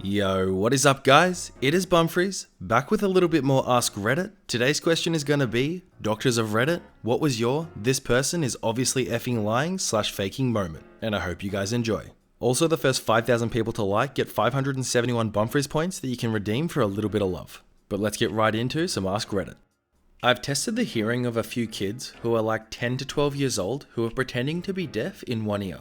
Yo, what is up guys? It is Bumfries, back with a little bit more Ask Reddit. Today's question is gonna be, Doctors of Reddit, what was your "this person is obviously effing lying" / faking moment? And I hope you guys enjoy. Also, the first 5,000 people to like get 571 Bumfries points that you can redeem for a little bit of love. But let's get right into some Ask Reddit. I've tested the hearing of a few kids who are like 10 to 12 years old who are pretending to be deaf in one ear.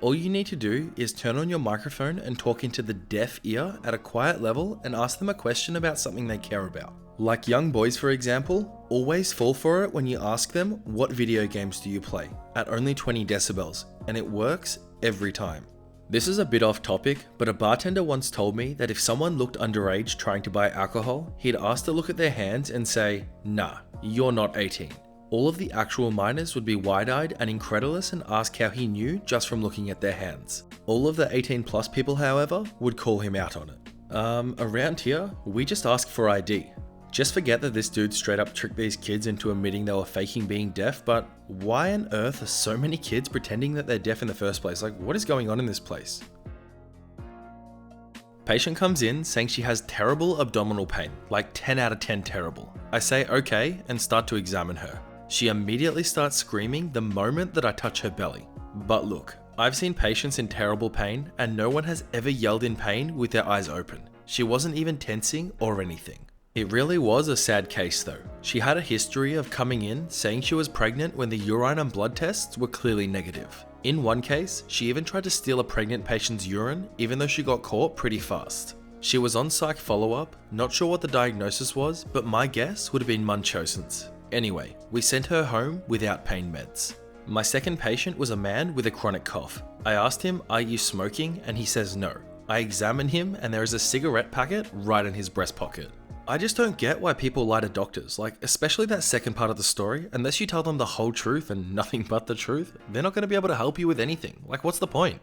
All you need to do is turn on your microphone and talk into the deaf ear at a quiet level and ask them a question about something they care about. Like young boys for example, always fall for it when you ask them, what video games do you play? At only 20 decibels, and it works every time. This is a bit off topic, but a bartender once told me that if someone looked underage trying to buy alcohol, he'd ask to look at their hands and say, "Nah, you're not 18. All of the actual minors would be wide-eyed and incredulous and ask how he knew just from looking at their hands. All of the 18 plus people, however, would call him out on it. Around here, we just ask for ID. Just forget that this dude straight up tricked these kids into admitting they were faking being deaf, but why on earth are so many kids pretending that they're deaf in the first place? Like, what is going on in this place? Patient comes in saying she has terrible abdominal pain, like 10 out of 10 terrible. I say okay and start to examine her. She immediately starts screaming the moment that I touch her belly. But look, I've seen patients in terrible pain and no one has ever yelled in pain with their eyes open. She wasn't even tensing or anything. It really was a sad case though. She had a history of coming in saying she was pregnant when the urine and blood tests were clearly negative. In one case, she even tried to steal a pregnant patient's urine even though she got caught pretty fast. She was on psych follow-up, not sure what the diagnosis was, but my guess would have been Munchausen's. Anyway, we sent her home without pain meds. My second patient was a man with a chronic cough. I asked him, "Are you smoking?" and he says no. I examine him and there is a cigarette packet right in his breast pocket. I just don't get why people lie to doctors, like especially that second part of the story. Unless you tell them the whole truth and nothing but the truth, they're not going to be able to help you with anything. Like, what's the point?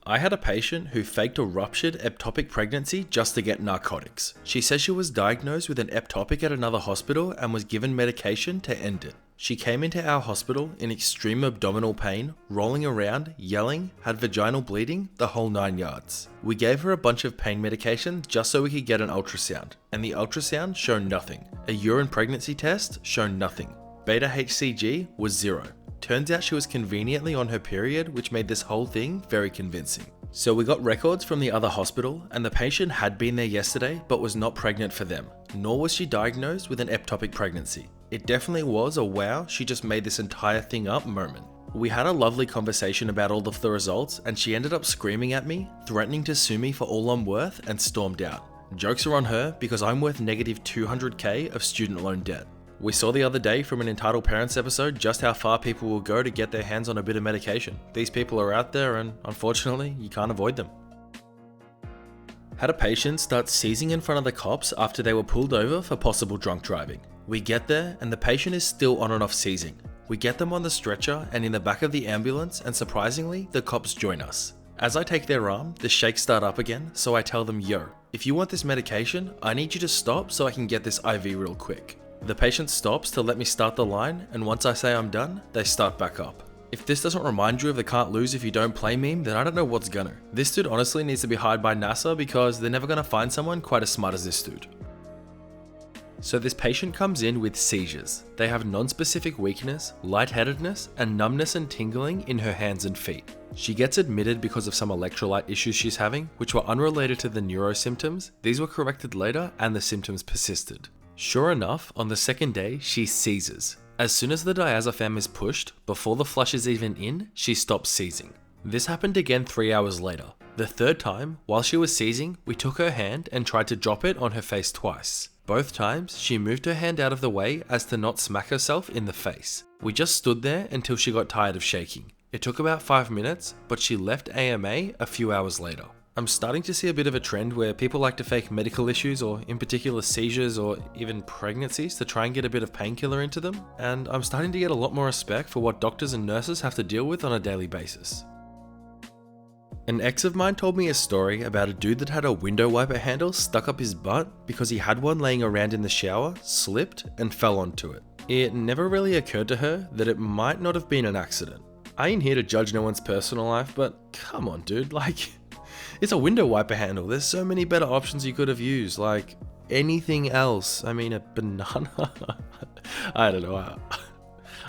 I had a patient who faked a ruptured ectopic pregnancy just to get narcotics. She says she was diagnosed with an ectopic at another hospital and was given medication to end it. She came into our hospital in extreme abdominal pain, rolling around, yelling, had vaginal bleeding, the whole 9 yards. We gave her a bunch of pain medication just so we could get an ultrasound, and the ultrasound showed nothing. A urine pregnancy test showed nothing. Beta HCG was 0. Turns out she was conveniently on her period, which made this whole thing very convincing. So we got records from the other hospital, and the patient had been there yesterday but was not pregnant for them, nor was she diagnosed with an ectopic pregnancy. It definitely was a wow, she just made this entire thing up moment. We had a lovely conversation about all of the results, and she ended up screaming at me, threatening to sue me for all I'm worth, and stormed out. Jokes are on her because I'm worth negative 200k of student loan debt. We saw the other day from an Entitled Parents episode just how far people will go to get their hands on a bit of medication. These people are out there and unfortunately you can't avoid them. Had a patient start seizing in front of the cops after they were pulled over for possible drunk driving. We get there and the patient is still on and off seizing. We get them on the stretcher and in the back of the ambulance, and surprisingly the cops join us. As I take their arm, the shakes start up again, so I tell them, "Yo, if you want this medication, I need you to stop so I can get this IV real quick." The patient stops to let me start the line, and once I say I'm done, they start back up. If this doesn't remind you of the can't lose if you don't play meme, then I don't know what's gonna. This dude honestly needs to be hired by NASA because they're never gonna find someone quite as smart as this dude. So this patient comes in with seizures. They have non-specific weakness, lightheadedness, and numbness and tingling in her hands and feet. She gets admitted because of some electrolyte issues she's having, which were unrelated to the neuro symptoms. These were corrected later and the symptoms persisted. Sure enough, on the second day, she seizes. As soon as the diazepam is pushed, before the flush is even in, she stops seizing. This happened again 3 hours later. The third time, while she was seizing, we took her hand and tried to drop it on her face twice. Both times, she moved her hand out of the way as to not smack herself in the face. We just stood there until she got tired of shaking. It took about 5 minutes, but she left AMA a few hours later. I'm starting to see a bit of a trend where people like to fake medical issues, or in particular seizures or even pregnancies, to try and get a bit of painkiller into them, and I'm starting to get a lot more respect for what doctors and nurses have to deal with on a daily basis. An ex of mine told me a story about a dude that had a window wiper handle stuck up his butt because he had one laying around in the shower, slipped, and fell onto it. It never really occurred to her that it might not have been an accident. I ain't here to judge no one's personal life, but come on dude, like, It's a window wiper handle. There's so many better options you could have used, like anything else. I mean, a banana. I don't know.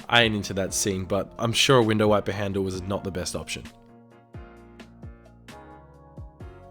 I ain't into that scene, but I'm sure a window wiper handle was not the best option.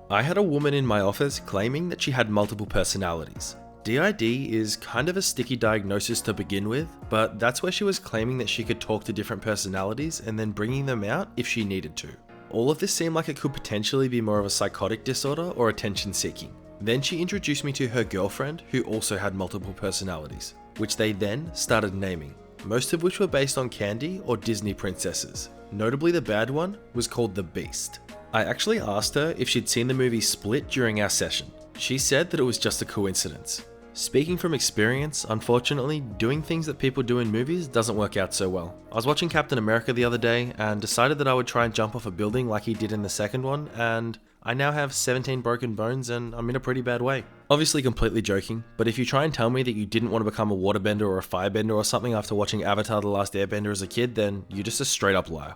I had a woman in my office claiming that she had multiple personalities. DID is kind of a sticky diagnosis to begin with, but that's where she was claiming that she could talk to different personalities and then bringing them out if she needed to. All of this seemed like it could potentially be more of a psychotic disorder or attention seeking. Then she introduced me to her girlfriend who also had multiple personalities, which they then started naming, most of which were based on candy or Disney princesses. Notably, the bad one was called the Beast. I actually asked her if she'd seen the movie Split during our session. She said that it was just a coincidence. Speaking from experience, unfortunately, doing things that people do in movies doesn't work out so well. I was watching Captain America the other day and decided that I would try and jump off a building like he did in the second one, and I now have 17 broken bones and I'm in a pretty bad way. Obviously completely joking, but if you try and tell me that you didn't want to become a waterbender or a firebender or something after watching Avatar: The Last Airbender as a kid, then you're just a straight up liar.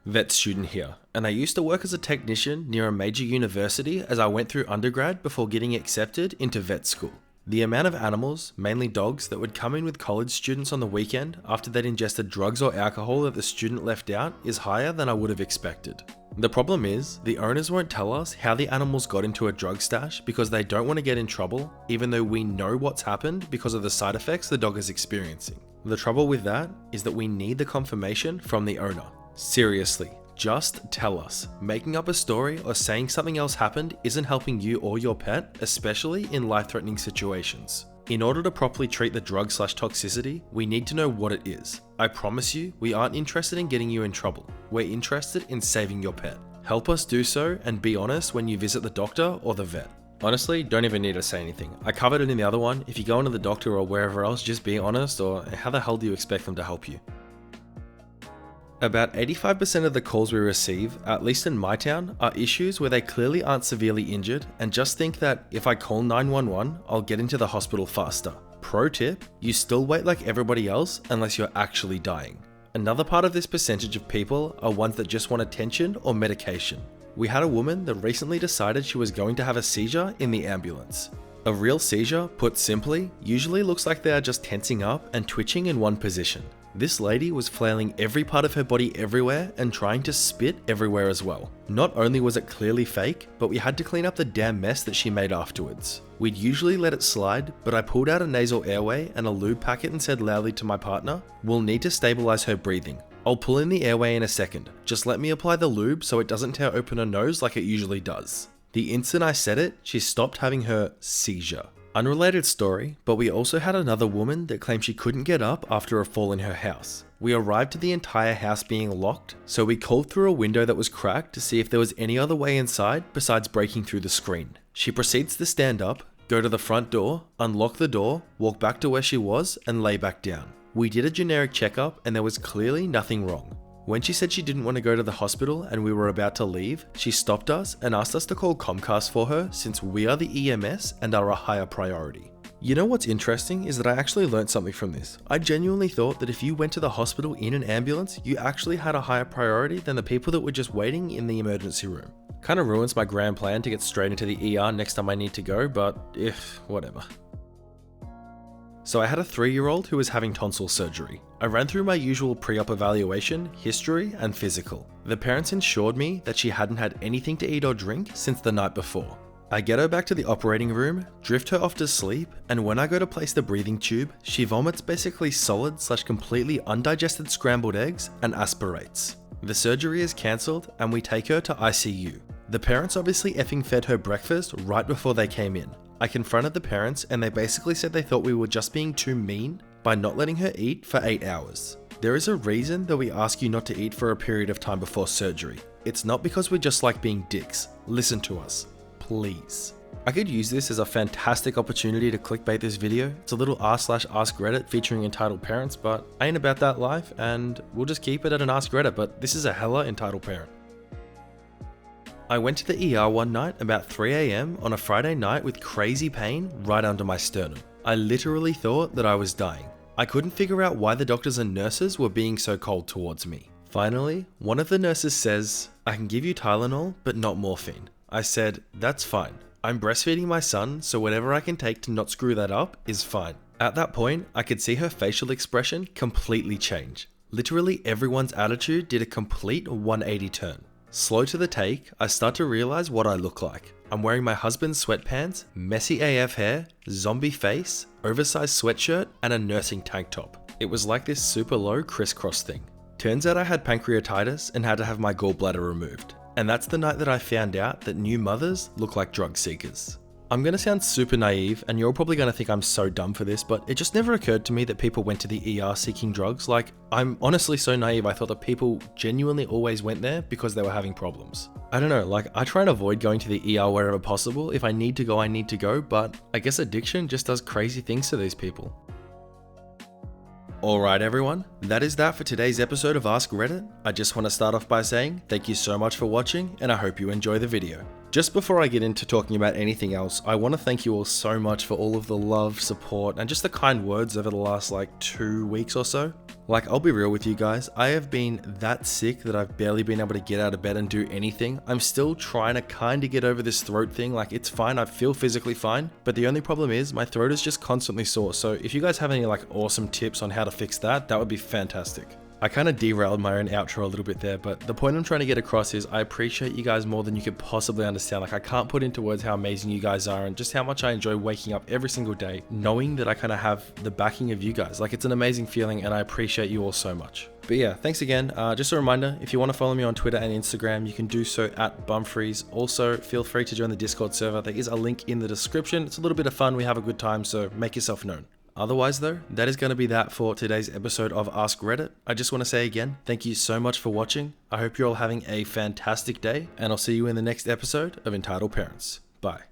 Vet student here, and I used to work as a technician near a major university as I went through undergrad before getting accepted into vet school. The amount of animals, mainly dogs, that would come in with college students on the weekend after they'd ingested drugs or alcohol that the student left out is higher than I would have expected. The problem is, the owners won't tell us how the animals got into a drug stash because they don't want to get in trouble, even though we know what's happened because of the side effects the dog is experiencing. The trouble with that is that we need the confirmation from the owner. Seriously, just tell us. Making up a story or saying something else happened isn't helping you or your pet, especially in life-threatening situations. In order to properly treat the drug/toxicity, we need to know what it is. I promise you, we aren't interested in getting you in trouble. We're interested in saving your pet. Help us do so and be honest when you visit the doctor or the vet. Honestly, don't even need to say anything. I covered it in the other one. If you go into the doctor or wherever else, just be honest, or how the hell do you expect them to help you? About 85% of the calls we receive, at least in my town, are issues where they clearly aren't severely injured and just think that if I call 911, I'll get into the hospital faster. Pro tip, you still wait like everybody else unless you're actually dying. Another part of this percentage of people are ones that just want attention or medication. We had a woman that recently decided she was going to have a seizure in the ambulance. A real seizure, put simply, usually looks like they are just tensing up and twitching in one position. This lady was flailing every part of her body everywhere and trying to spit everywhere as well. Not only was it clearly fake, but we had to clean up the damn mess that she made afterwards. We'd usually let it slide, but I pulled out a nasal airway and a lube packet and said loudly to my partner, "We'll need to stabilize her breathing. I'll pull in the airway in a second. Just let me apply the lube so it doesn't tear open her nose like it usually does." The instant I said it, she stopped having her seizure. Unrelated story, but we also had another woman that claimed she couldn't get up after a fall in her house. We arrived to the entire house being locked, so we called through a window that was cracked to see if there was any other way inside besides breaking through the screen. She proceeds to stand up, go to the front door, unlock the door, walk back to where she was, and lay back down. We did a generic checkup and there was clearly nothing wrong. When she said she didn't want to go to the hospital and we were about to leave, she stopped us and asked us to call Comcast for her since we are the EMS and are a higher priority. You know what's interesting is that I actually learned something from this. I genuinely thought that if you went to the hospital in an ambulance, you actually had a higher priority than the people that were just waiting in the emergency room. Kind of ruins my grand plan to get straight into the ER next time I need to go, but whatever. So I had a 3-year-old who was having tonsil surgery. I ran through my usual pre-op evaluation, history, and physical. The parents ensured me that she hadn't had anything to eat or drink since the night before. I get her back to the operating room, drift her off to sleep, and when I go to place the breathing tube, she vomits basically solid/completely undigested scrambled eggs and aspirates. The surgery is cancelled and we take her to ICU. The parents obviously effing fed her breakfast right before they came in. I confronted the parents and they basically said they thought we were just being too mean by not letting her eat for 8 hours. There is a reason that we ask you not to eat for a period of time before surgery. It's not because we just like being dicks. Listen to us, please. I could use this as a fantastic opportunity to clickbait this video. It's a little r/ask Reddit featuring entitled parents, but I ain't about that life and we'll just keep it at an Ask Reddit, but this is a hella entitled parent. I went to the ER one night about 3 AM on a Friday night with crazy pain right under my sternum. I literally thought that I was dying. I couldn't figure out why the doctors and nurses were being so cold towards me. Finally, one of the nurses says, I can give you Tylenol, but not morphine. I said, that's fine. I'm breastfeeding my son, so whatever I can take to not screw that up is fine. At that point, I could see her facial expression completely change. Literally everyone's attitude did a complete 180 turn. Slow to the take, I start to realize what I look like. I'm wearing my husband's sweatpants, messy AF hair, zombie face, oversized sweatshirt, and a nursing tank top. It was like this super low crisscross thing. Turns out I had pancreatitis and had to have my gallbladder removed. And that's the night that I found out that new mothers look like drug seekers. I'm gonna sound super naive, and you're probably gonna think I'm so dumb for this, but it just never occurred to me that people went to the ER seeking drugs. Like, I'm honestly so naive, I thought that people genuinely always went there because they were having problems. I don't know, like, I try and avoid going to the ER wherever possible. If I need to go, I need to go, but I guess addiction just does crazy things to these people. Alright everyone, that is that for today's episode of Ask Reddit. I just want to start off by saying thank you so much for watching, and I hope you enjoy the video. Just before I get into talking about anything else, I want to thank you all so much for all of the love, support, and just the kind words over the last 2 weeks or so. Like, I'll be real with you guys, I have been that sick that I've barely been able to get out of bed and do anything. I'm still trying to kind of get over this throat thing. Like, it's fine, I feel physically fine, but the only problem is my throat is just constantly sore. So if you guys have any awesome tips on how to fix that, that would be fantastic. I kind of derailed my own outro a little bit there, but the point I'm trying to get across is I appreciate you guys more than you could possibly understand. Like, I can't put into words how amazing you guys are and just how much I enjoy waking up every single day knowing that I kind of have the backing of you guys. Like, it's an amazing feeling, and I appreciate you all so much. But yeah, thanks again. Just a reminder, if you want to follow me on Twitter and Instagram, you can do so at Bumfries. Also, feel free to join the Discord server. There is a link in the description. It's a little bit of fun. We have a good time, so make yourself known. Otherwise though, that is going to be that for today's episode of Ask Reddit. I just want to say again, thank you so much for watching. I hope you're all having a fantastic day, and I'll see you in the next episode of Entitled Parents. Bye.